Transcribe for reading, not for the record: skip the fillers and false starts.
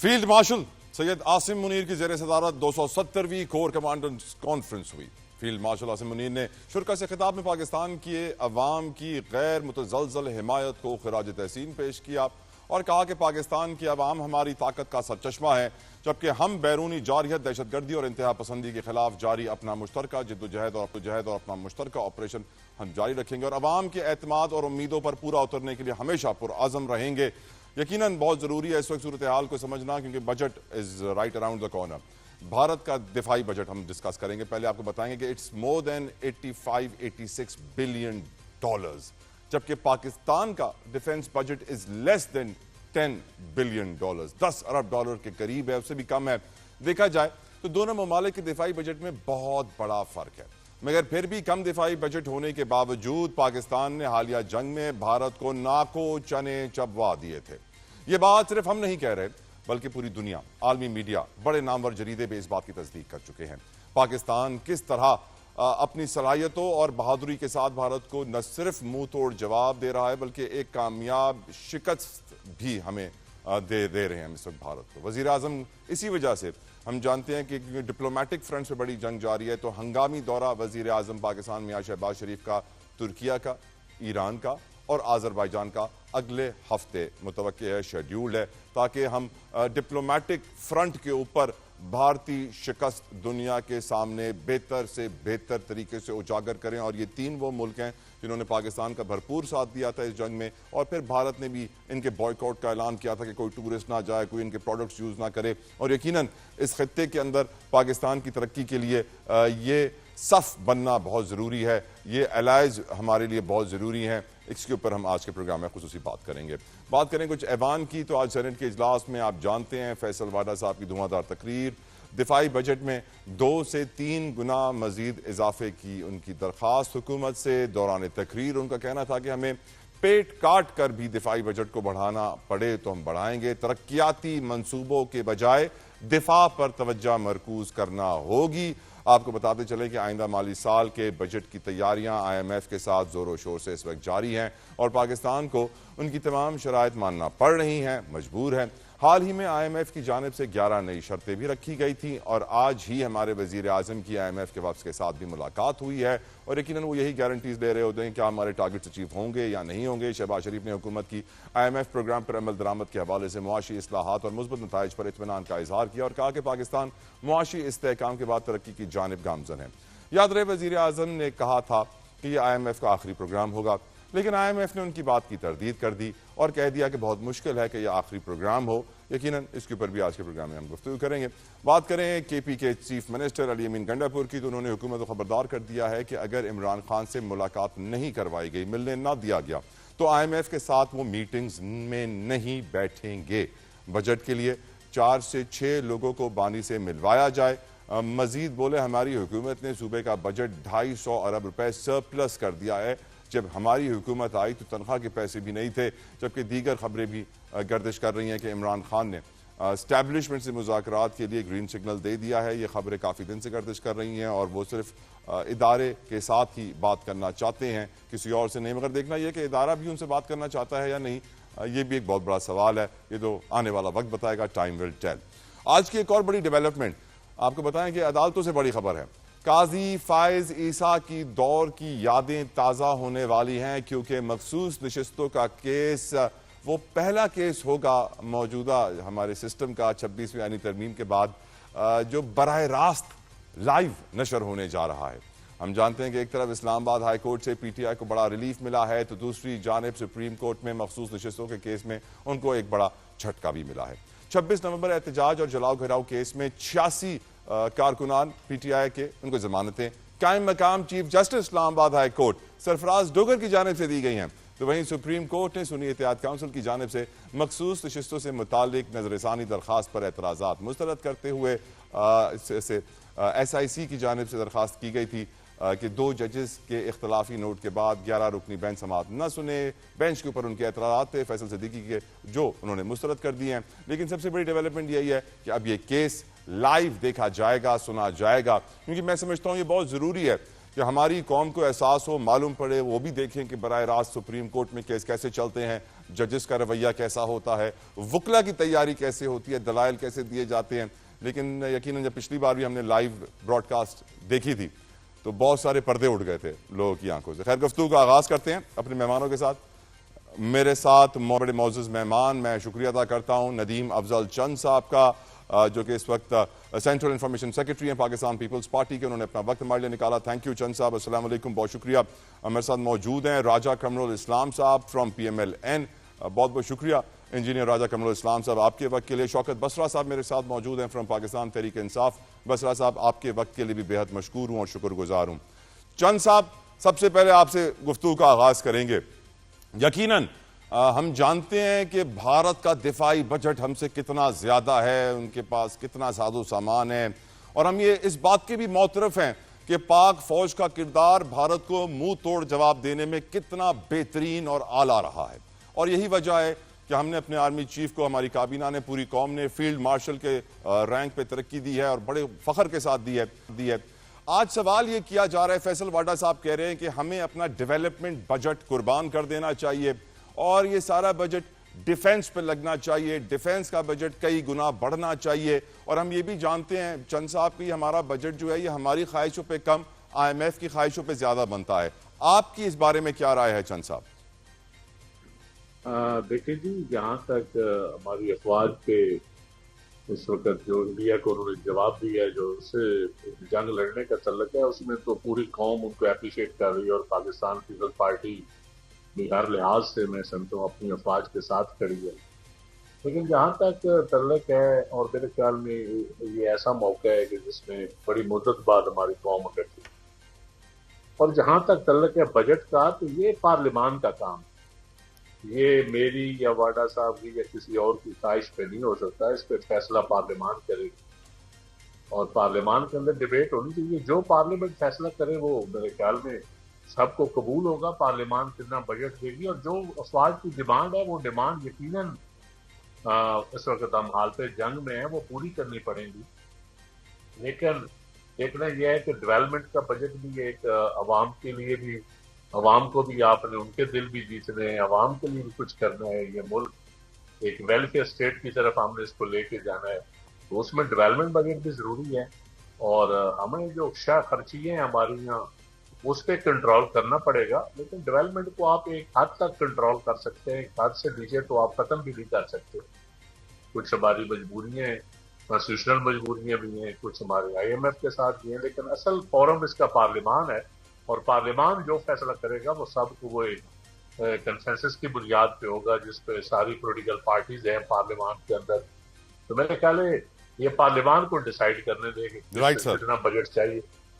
Field marshal Syed Asim Munir की जेर सदारत 270वीं कोर कमांडर्स कॉन्फ्रेंस हुई। फील्ड मार्शल आसिम मुनीर ने शुरा से खिताब में पाकिस्तान की अवाम की गैर मुतज़लज़ल हिमायत को खिराज तहसीन पेश किया और कहा कि पाकिस्तान की अवाम हमारी ताकत का सरचश्मा है, जबकि हम बैरूनी जारियत, दहशतगर्दी और इंतहा पसंदी के खिलाफ जारी अपना मुश्तरका जिद्दोजहद और अपना मुश्तरका ऑपरेशन हम जारी रखेंगे और अवाम के एतमाद और उम्मीदों पर पूरा उतरने के लिए हमेशा पुरआज़म रहेंगे। यकीनन बहुत ज़रूरी है इस वक्त सूरत हाल को समझना, क्योंकि budget is right around the corner. Bharat का दिफाई बजट हम डिस्कस करेंगे। पहले आपको बताएंगे कि it's more than 86 billion dollars, जबकि पाकिस्तान का defence budget is less than 10 billion dollars, 10 Arab dollar के करीब है, उससे भी कम है। देखा जाए तो दोनों ममालिक के दिफाई बजट में बहुत बड़ा फर्क है, मगर फिर भी कम दिफाई बजट होने के बावजूद पाकिस्तान ने हालिया जंग में भारत को नाको चने चबवा दिए थे। ये बात सिर्फ हम नहीं कह रहे, बल्कि पूरी दुनिया, आलमी मीडिया, बड़े नामवर जरीदे भी इस बात की तस्दीक कर चुके हैं। पाकिस्तान किस तरह अपनी सलाहियतों और बहादुरी के साथ भारत को न सिर्फ मुंह तोड़ जवाब दे रहा है, बल्कि एक कामयाब शिकस्त भी हमें दे रहे हैं इस वक्त भारत को। वजीर आजम, इसी वजह से हम जानते हैं कि डिप्लोमेटिक फ्रंट से बड़ी जंग जारी है, तो हंगामी दौरा वजीर आजम पाकिस्तान मियां शहबाज शरीफ का तुर्किया का, ईरान का और आज़रबाईजान का अगले हफ्ते मुतवक्के है, शेड्यूल्ड है, ताकि हम डिप्लोमेटिक फ्रंट के ऊपर भारतीय शिकस्त दुनिया के सामने बेहतर से बेहतर तरीके से उजागर करें। और ये तीन वो मुल्क हैं जिन्होंने पाकिस्तान का भरपूर साथ दिया था इस जंग में, और फिर भारत ने भी इनके बॉयकॉट का ऐलान किया था कि कोई टूरिस्ट ना जाए, कोई इनके प्रोडक्ट्स यूज़ ना करे। और यकीनन इस खत्ते के अंदर पाकिस्तान की तरक्की के लिए ये सफ बनना बहुत ज़रूरी है, ये एलाइज हमारे लिए बहुत ज़रूरी हैं। इसके ऊपर हम आज के प्रोग्राम में खुसूसी बात करेंगे। बात करें कुछ ऐवान की, तो आज सेनेट के इजलास में आप जानते हैं फैसल वाडा साहब की धुआंधार तकरीर, दिफाई बजट में 2 से 3 गुना मजीद इजाफे की उनकी दरख्वास्त हुकूमत से। दौरान तकरीर उनका कहना था कि हमें पेट काट कर भी दिफाई बजट को बढ़ाना पड़े तो हम बढ़ाएंगे, तरक्याती मंसूबों के बजाय दिफा पर तवज्जो मरकूज करना होगी। आपको बताते चले कि आइंदा माली साल के बजट की तैयारियां IMF के साथ जोरों शोर से इस वक्त जारी हैं और पाकिस्तान को उनकी तमाम शराइत मानना पड़ रही हैं, मजबूर है। हाल ही में IMF की जानिब से 11 नई शर्तें भी रखी गई थी और आज ही हमारे वजीर आजम की IMF के वफ्द के साथ भी मुलाकात हुई है और यकीनन वो यही गारंटीज दे रहे होते हैं कि हमारे टारगेट्स अचीव होंगे या नहीं होंगे। शहबाज शरीफ ने हुकूमत की IMF प्रोग्राम पर अमल दरामद के हवाले से मुआशी इस्लाहात और मुस्बत नताइज पर इत्मीनान का इजहार किया और कहा कि पाकिस्तान मुआशी इस्तेहकाम के बाद तरक्की की जानिब गामजन है। याद रहे वजीर आजम ने कहा था कि यह IMF का आखिरी प्रोग्राम होगा, लेकिन IMF ने उनकी बात की तरदीद कर दी और कह दिया कि बहुत मुश्किल है कि यह आखिरी प्रोग्राम हो। यकीनन इसके ऊपर भी आज के प्रोग्राम में हम गुफ्तगू करेंगे। बात करें KP के चीफ मिनिस्टर अली अमीन गंडापुर की, तो उन्होंने हुकूमत को खबरदार कर दिया है कि अगर इमरान खान से मुलाकात नहीं करवाई गई, मिलने ना दिया गया, तो IMF के साथ वो मीटिंग्स में नहीं बैठेंगे। बजट के लिए 4 से 6 लोगों को बानी से मिलवाया जाए। मजीद बोले, हमारी हुकूमत ने सूबे का बजट 250 अरब रुपए सरप्लस कर दिया है। जब हमारी हुकूमत आई तो तनख्वाह के पैसे भी नहीं थे, जबकि दीगर खबरें भी गर्दिश कर रही हैं कि इमरान खान ने एस्टैब्लिशमेंट से मुज़ाकरात के लिए ग्रीन सिग्नल दे दिया है। ये खबरें काफ़ी दिन से गर्दिश कर रही हैं और वो सिर्फ इदारे के साथ ही बात करना चाहते हैं, किसी और से नहीं। मगर देखना यह कि इदारा भी उनसे बात करना चाहता है या नहीं, ये भी एक बहुत बड़ा सवाल है। ये तो आने वाला वक्त बताएगा, टाइम विल टेल। आज की एक और बड़ी डेवलपमेंट आपको बताएं कि अदालतों से बड़ी खबर है। काजी फायज ईसा की दौर की यादें ताज़ा होने वाली हैं, क्योंकि मखसूस नशिस्तों का केस वो पहला केस होगा मौजूदा हमारे सिस्टम का 26वीं आईनी तरमीम के बाद जो बराह रास्त लाइव नशर होने जा रहा है। हम जानते हैं कि एक तरफ इस्लामाबाद हाई कोर्ट से PTI को बड़ा रिलीफ मिला है, तो दूसरी जानिब सुप्रीम कोर्ट में मखसूस नशिस्तों के केस में उनको एक बड़ा झटका भी मिला है। 26 नवंबर एहतजाज और जलाओ घिराव केस में 86 कारकुनान PTI के उनको जमानतें कायम मकाम chief justice Islamabad high court Sarfaraz Dogar की जानिब से दी गई हैं। तो वहीं सुप्रीम कोर्ट ने सुन्नी एहतियात काउंसिल की जानिब से मखसूस नशिस्तों से मुतालिक नजरसानी दरखास्त पर एतराज़ात मुस्तरद करते हुए SIC की जानिब से दरखास्त की गई थी कि 2 जजेस के इख्तलाफी नोट के बाद 11 रुकनी बेंच समाअत न सुने। बेंच के ऊपर उनके एतराज़ात थे फैसल सिद्दीकी के, जो उन्होंने मुस्तरद कर दिए हैं। लेकिन सबसे बड़ी डेवलपमेंट यही है कि अब ये केस लाइव देखा जाएगा, सुना जाएगा, क्योंकि मैं समझता हूँ ये बहुत ज़रूरी है कि हमारी कौम को एहसास हो, मालूम पड़े, वो भी देखें कि बराह रास्त सुप्रीम कोर्ट में केस कैसे चलते हैं, जजेस का रवैया कैसा होता है, वकला की तैयारी कैसे होती है, दलाइल कैसे दिए जाते हैं। लेकिन यकीनन जब पिछली बार भी हमने लाइव ब्रॉडकास्ट देखी थी तो बहुत सारे पर्दे उठ गए थे लोगों की आंखों से। खैर, गुफ्तगू का आगाज़ करते हैं अपने मेहमानों के साथ। मेरे साथ बड़े मौजूद मेहमान, मैं शुक्रिया अदा करता हूँ नदीम अफजल चंद साहब का, जो कि इस वक्त सेंट्रल इंफॉर्मेशन सेक्रेटरी हैं पाकिस्तान पीपल्स पार्टी के। उन्होंने अपना वक्त हमारे लिए निकाला। थैंक यू चंद साहब, अस्सलाम वालेकुम, बहुत शुक्रिया। मेरे साथ मौजूद हैं राजा कमरुल इस्लाम साहब फ्रॉम PMLN, बहुत बहुत शुक्रिया इंजीनियर राजा कमरुल इस्लाम साहब आपके वक्त के लिए। शौकत बसरा साहब मेरे साथ मौजूद हैं फ्रॉम पाकिस्तान तहरीक इंसाफ। बसरा साहब, आपके वक्त के लिए भी बेहद मशकूर हूँ और शुक्रगुजार हूँ। चंद साहब, सबसे पहले आपसे गुफ्तगू का आगाज़ करेंगे। यकीनन हम जानते हैं कि भारत का दिफाई बजट हमसे कितना ज़्यादा है, उनके पास कितना साजो सामान है, और हम ये इस बात के भी मोतरफ हैं कि पाक फौज का किरदार भारत को मुंह तोड़ जवाब देने में कितना बेहतरीन और आला रहा है। और यही वजह है कि हमने अपने आर्मी चीफ को, हमारी काबीना ने, पूरी कौम ने फील्ड मार्शल के रैंक पे तरक्की दी है और बड़े फख्र के साथ दी है। आज सवाल ये किया जा रहा है, फैसल वाडा साहब कह रहे हैं कि हमें अपना डेवलपमेंट बजट कुर्बान कर देना चाहिए और ये सारा बजट डिफेंस पे लगना चाहिए, डिफेंस का बजट कई गुना बढ़ना चाहिए। और हम ये भी जानते हैं चंद साहब कि हमारा बजट जो है ये हमारी ख्वाहिशों पे कम, IMF की ख्वाहिशों पे ज्यादा बनता है। आपकी इस बारे में क्या राय है चंद साहब? देखिए जी, जहाँ तक हमारी अफवाज पे इस वक्त जो इंडिया को उन्होंने जवाब दिया है, जो उससे जंग लड़ने का तल्लक है, उसमें तो पूरी कौम उनको अप्रिशिएट कर रही है और पाकिस्तान पीपल्स पार्टी भी हर लिहाज से मैं समझता हूँ अपनी अफवाज के साथ खड़ी है। लेकिन जहाँ तक तल्लक है, और मेरे ख्याल में ये ऐसा मौका है कि जिसमें बड़ी मुद्दत बाद हमारी कौम इकट्ठी, और जहाँ तक तल्लक है बजट का, तो ये पार्लियामान का काम, ये मेरी या वाडा साहब की या किसी और की ख्वाहिश पे नहीं हो सकता। इस पे फैसला पार्लियामान करेगी और पार्लियामान के अंदर डिबेट होनी चाहिए। जो पार्लियामेंट फैसला करे वो मेरे ख्याल में सबको कबूल होगा। पार्लियामान कितना बजट देगी और जो अफवाज की डिमांड है वो डिमांड यकीनन इस वक्त हम हालत जंग में है, वो पूरी करनी पड़ेगी। लेकिन देखना यह है कि डेवलपमेंट का बजट भी एक अवाम के लिए भी, अवाम को भी आपने उनके दिल भी जीतने हैं, अवाम के लिए भी कुछ करना है। ये मुल्क एक वेलफेयर स्टेट की तरफ हमने इसको लेके जाना है, तो उसमें डेवलपमेंट बजट भी जरूरी है। और हमें जो शा खर्चियाँ हमारी यहाँ उस पर कंट्रोल करना पड़ेगा। लेकिन डेवलपमेंट को आप एक हद तक कंट्रोल कर सकते हैं, एक हद से नीचे तो आप खत्म भी नहीं कर सकते। कुछ हमारी मजबूरियां हैं, कॉन्स्टिट्यूशनल मजबूरियां भी हैं, कुछ हमारे IMF के साथ भी हैं, लेकिन असल फोरम इसका पार्लियामान है और पार्लियामान जो फैसला करेगा वो सबको वो एक कंसेंसस की बुनियाद पे होगा, जिस पे सारी पॉलिटिकल पार्टीज हैं पार्लियामान के अंदर। तो मेरे ख्याल है ये पार्लियामान को डिसाइड करने देंगे कितना बजट चाहिए।